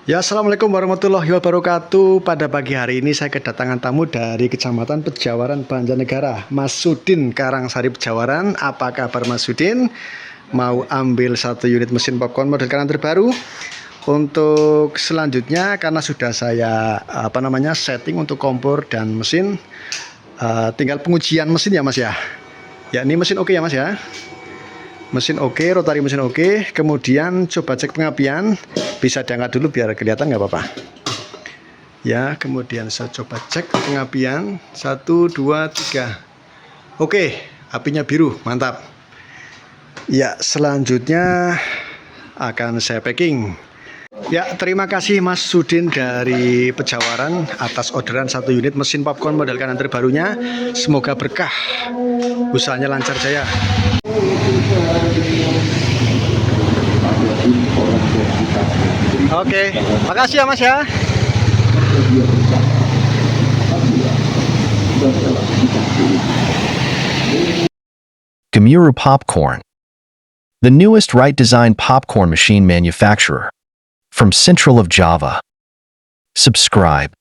Ya, assalamualaikum warahmatullahi wabarakatuh. Pada pagi hari ini saya kedatangan tamu dari Kecamatan Pejawaran, Banjarnegara, Mas Sudin, Karangsari, Pejawaran. Apa kabar Mas Sudin? Mau ambil satu unit mesin popcorn model kanan terbaru? Untuk selanjutnya, karena sudah saya setting untuk kompor dan mesin, tinggal pengujian mesin ya Mas ya. Ya, ini mesin oke ya Mas ya. Mesin oke, rotari mesin oke. Kemudian coba cek pengapian. Bisa diangkat dulu biar kelihatan nggak apa-apa. Ya, kemudian saya coba cek pengapian. 1, 2, 3. Oke, apinya biru, mantap. Ya, selanjutnya akan saya packing. Ya, terima kasih Mas Sudin dari Pejawaran atas orderan satu unit mesin popcorn model kanan terbarunya. Semoga berkah, usahanya lancar jaya. Oke, makasih ya Mas ya. Terbaru Popcorn, the newest right-designed popcorn machine manufacturer from Central of Java. Subscribe.